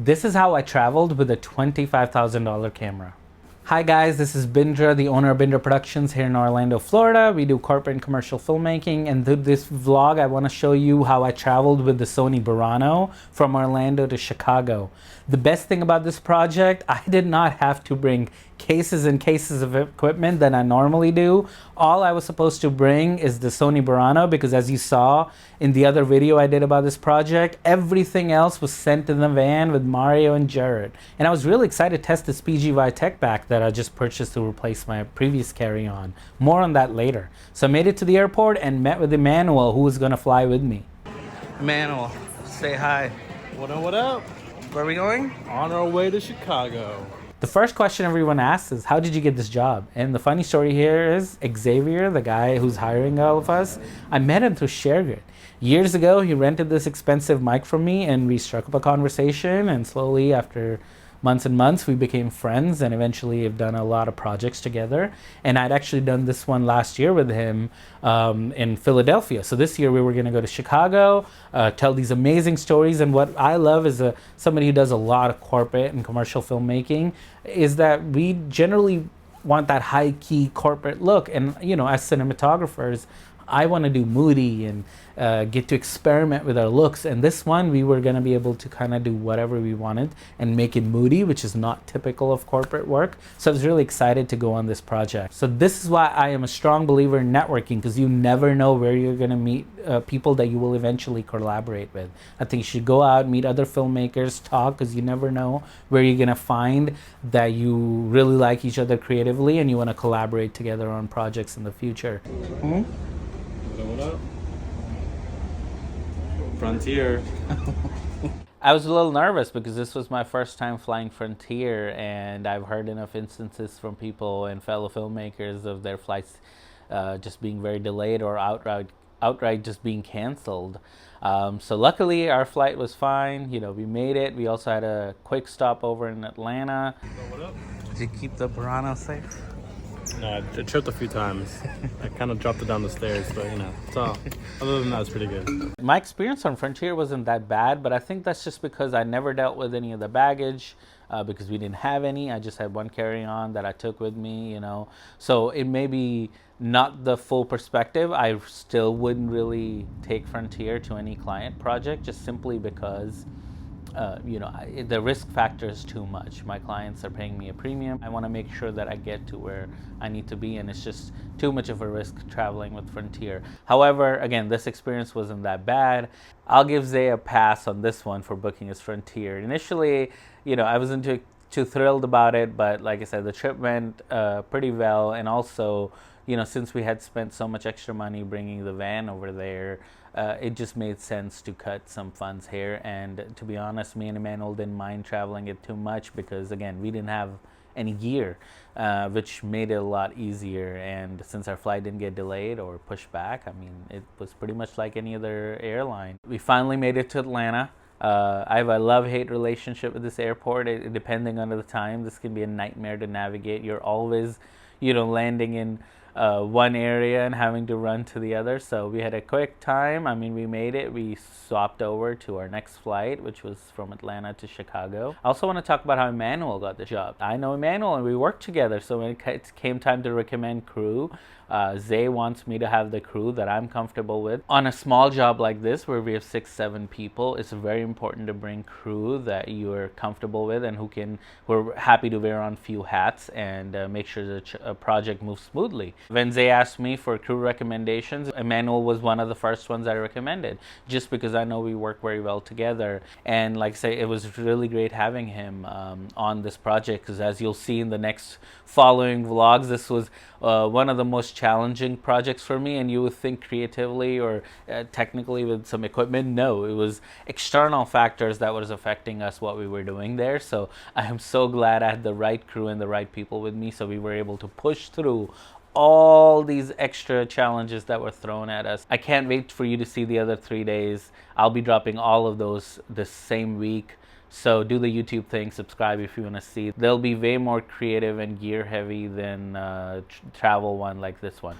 This is how I traveled with a $25,000 camera. Hi guys, this is Bindra, the owner of Bindra Productions here in Orlando, Florida. We do corporate and commercial filmmaking, and through this vlog I want to show you how I traveled with the Sony Burano from Orlando to Chicago. The best thing about this project, I did not have to bring cases and cases of equipment that I normally do. All I was supposed to bring is the Sony Burano, because as you saw in the other video I did about this project, everything else was sent in the van with Mario and Jared. And I was really excited to test this PGYTECH back that I just purchased to replace my previous carry-on. More on that later. So I made it to the airport and met with Emmanuel, who was going to fly with me. Emmanuel, say hi. What up, what up? Where are we going? On our way to Chicago. The first question everyone asks is, how did you get this job? And the funny story here is Xavier, the guy who's hiring all of us, I met him through ShareGrid. Years ago, he rented this expensive mic from me and we struck up a conversation, and slowly after months and months, we became friends and eventually have done a lot of projects together. And I'd actually done this one last year with him in Philadelphia. So this year we were gonna go to Chicago, tell these amazing stories. And what I love as somebody who does a lot of corporate and commercial filmmaking is that we generally want that high key corporate look. And you know, as cinematographers, I want to do moody and get to experiment with our looks. And this one, we were going to be able to kind of do whatever we wanted and make it moody, which is not typical of corporate work. So I was really excited to go on this project. So this is why I am a strong believer in networking, because you never know where you're going to meet people that you will eventually collaborate with. I think you should go out, meet other filmmakers, talk, because you never know where you're going to find that you really like each other creatively and you want to collaborate together on projects in the future. What up? Frontier. I was a little nervous because this was my first time flying Frontier, and I've heard enough instances from people and fellow filmmakers of their flights just being very delayed or outright just being canceled. So luckily our flight was fine. You know, we made it. We also had a quick stop over in Atlanta. What up? Did you keep the Burano safe? No, I tripped a few times. I kind of dropped it down the stairs, but you know, it's all. Other than that, it's pretty good. My experience on Frontier wasn't that bad, but I think that's just because I never dealt with any of the baggage because we didn't have any. I just had one carry-on that I took with me, you know. So it may be not the full perspective. I still wouldn't really take Frontier to any client project just simply because you know, the risk factor is too much. My clients are paying me a premium. I want to make sure that I get to where I need to be, and it's just too much of a risk traveling with Frontier. However, again, this experience wasn't that bad. I'll give Zay a pass on this one for booking his Frontier. Initially, you know, I wasn't too thrilled about it, but like I said, the trip went pretty well, and also, you know, since we had spent so much extra money bringing the van over there, it just made sense to cut some funds here. And to be honest, me and Emmanuel didn't mind traveling it too much because, again, we didn't have any gear, which made it a lot easier. And since our flight didn't get delayed or pushed back, I mean, it was pretty much like any other airline. We finally made it to Atlanta. I have a love-hate relationship with this airport. Depending on the time, this can be a nightmare to navigate. You're always, you know, landing in one area and having to run to the other. So we had a quick time. I mean, we made it. We swapped over to our next flight, which was from Atlanta to Chicago. I also want to talk about how Emmanuel got the job. I know Emmanuel and we worked together. So when it came time to recommend crew, Zay wants me to have the crew that I'm comfortable with. On a small job like this, where we have 6-7 people, it's very important to bring crew that you're comfortable with and who are happy to wear on few hats and make sure the project moves smoothly. When Zay asked me for crew recommendations, Emmanuel was one of the first ones I recommended, just because I know we work very well together. And like I say, it was really great having him on this project, because as you'll see in the next following vlogs, this was one of the most challenging projects for me. And you would think creatively or technically with some equipment, no, it was external factors that was affecting us, what we were doing there. So I am so glad I had the right crew and the right people with me, so we were able to push through all these extra challenges that were thrown at us. I can't wait for you to see the other 3 days. I'll be dropping all of those this same week. So do the YouTube thing, subscribe if you want to see. They'll be way more creative and gear heavy than travel one like this one.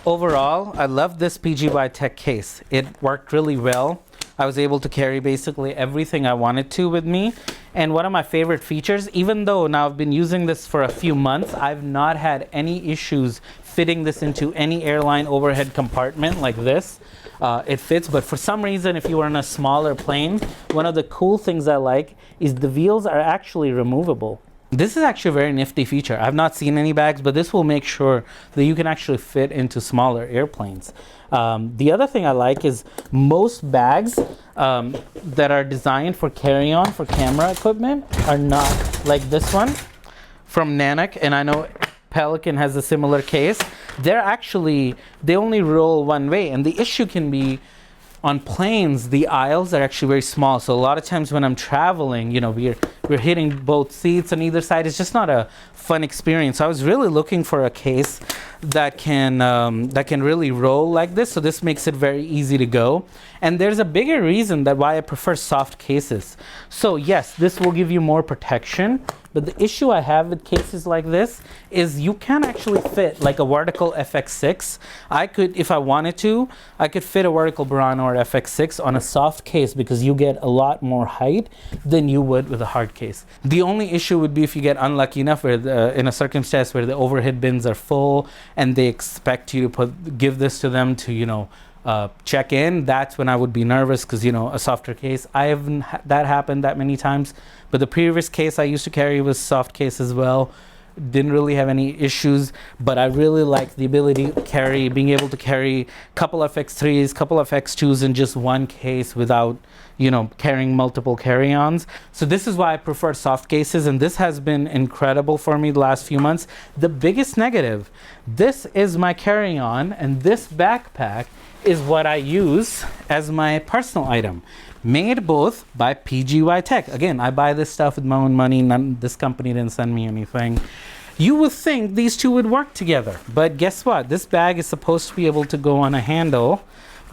Overall, I love this PGYTECH case. It worked really well. I was able to carry basically everything I wanted to with me. And one of my favorite features, even though now I've been using this for a few months, I've not had any issues fitting this into any airline overhead compartment like this. It fits, but for some reason, if you are on a smaller plane, one of the cool things I like is the wheels are actually removable. This is actually a very nifty feature. I've not seen any bags, but this will make sure that you can actually fit into smaller airplanes. The other thing I like is most bags that are designed for carry-on for camera equipment are not like this one from Nanak, and I know Pelican has a similar case. They only roll one way, and the issue can be on planes, the aisles are actually very small. So a lot of times when I'm traveling, you know, we're hitting both seats on either side. It's just not a fun experience. So I was really looking for a case that can really roll like this. So this makes it very easy to go. And there's a bigger reason that why I prefer soft cases. So yes, this will give you more protection. But the issue I have with cases like this is you can actually fit like a vertical FX6. I could, if I wanted to, I could fit a vertical Burano or FX6 on a soft case because you get a lot more height than you would with a hard case. The only issue would be if you get unlucky enough where in a circumstance where the overhead bins are full and they expect you to give this to them to, you know, check in. That's when I would be nervous because, you know, a softer case. I haven't had that happen that many times, but the previous case I used to carry was soft case as well. Didn't really have any issues, but I really like the ability to carry, being able to carry a couple of X3s, couple of X2s in just one case without, you know, carrying multiple carry-ons. So this is why I prefer soft cases, and this has been incredible for me the last few months. The biggest negative, this is my carry-on, and this backpack is what I use as my personal item. Made both by PGYTECH. Again, I buy this stuff with my own money. This company didn't send me anything. You would think these two would work together, but guess what? This bag is supposed to be able to go on a handle,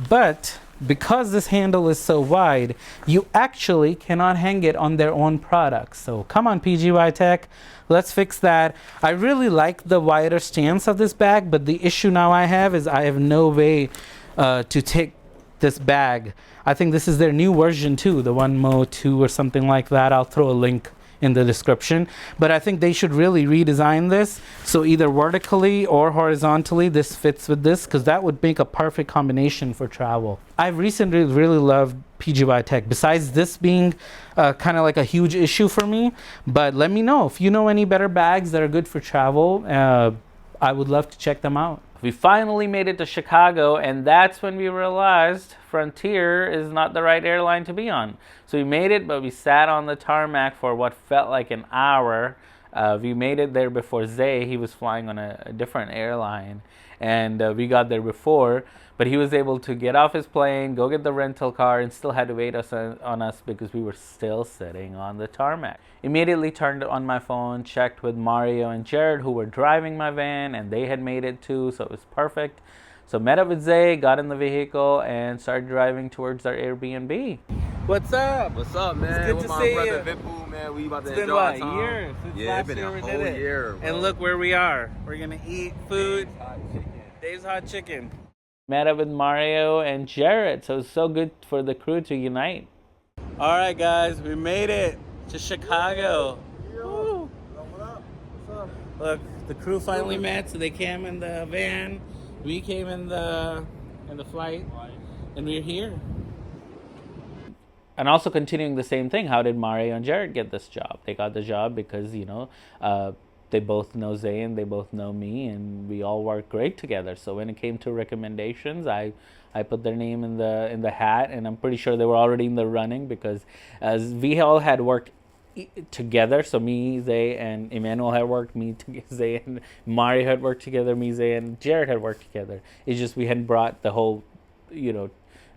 but because this handle is so wide, you actually cannot hang it on their own products. So come on, PGYTECH, let's fix that. I really like the wider stance of this bag, but the issue now I have is I have no way to take this bag. I think this is their new version too, the OneMo 2 or something like that. I'll throw a link in the description, but I think they should really redesign this so either vertically or horizontally this fits with this, because that would make a perfect combination for travel. I've recently really loved PGYTECH, besides this being kind of like a huge issue for me. But let me know if you know any better bags that are good for travel. I would love to check them out. We finally made it to Chicago, and that's when we realized Frontier is not the right airline to be on. So we made it, but we sat on the tarmac for what felt like an hour. We made it there before Zay. He was flying on a different airline, and we got there before, but he was able to get off his plane, go get the rental car, and still had to wait on us because we were still sitting on the tarmac. Immediately turned on my phone, checked with Mario and Jared, who were driving my van, and they had made it too, so it was perfect. So met up with Zay, got in the vehicle, and started driving towards our Airbnb. What's up? What's up, man? It's good with to my see brother you. Vipu, man. We about to It's been enjoy what, our a time. year since Yeah, last it's been year a we whole did it. year, bro. And look where we are. We're gonna eat food. Dave's Hot Chicken. Met up with Mario and Jared, so it's so good for the crew to unite. All right, guys, we made it to Chicago. Woo. What up? What's up? Look, the crew finally met, so they came in the van. We came in the flight, and we're here. And also continuing the same thing, how did Mario and Jared get this job? They got the job because, you know, they both know Zay and they both know me, and we all work great together. So when it came to recommendations, I put their name in the hat, and I'm pretty sure they were already in the running because as we all had worked together. So me, Zay, and Emmanuel had worked. Zay and Mario had worked together. Me, Zay, and Jared had worked together. It's just we hadn't brought the whole, you know,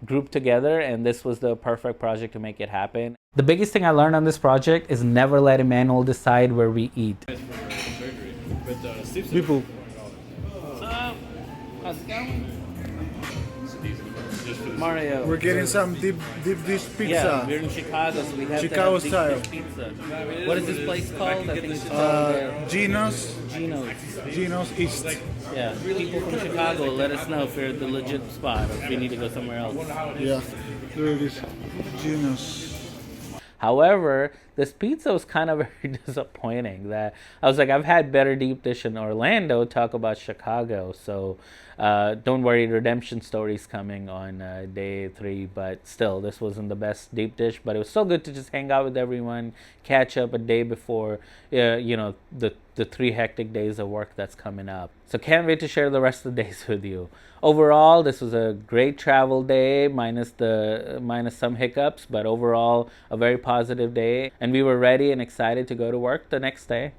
group together, and this was the perfect project to make it happen. The biggest thing I learned on this project is never let Emmanuel decide where we eat. People. What's up? How's it going? Mario. We're getting some deep dish Yeah, we're pizza. in Chicago, so we have Chicago to have deep style. dish pizza. What is this place called? I think it's called Gino's. Gino's. Gino's East. Yeah, people from Chicago, let us know if you're at the legit spot or if we need to go somewhere else. Yeah. There it is. Gino's. However, this pizza was kind of very disappointing. That I was like, I've had better deep dish in Orlando. Talk about Chicago. So don't worry, redemption stories coming on day 3. But still, this wasn't the best deep dish. But it was so good to just hang out with everyone, catch up a day before, the 3 hectic days of work that's coming up. So can't wait to share the rest of the days with you. Overall, this was a great travel day, minus some hiccups, but overall a very positive day. And we were ready and excited to go to work the next day.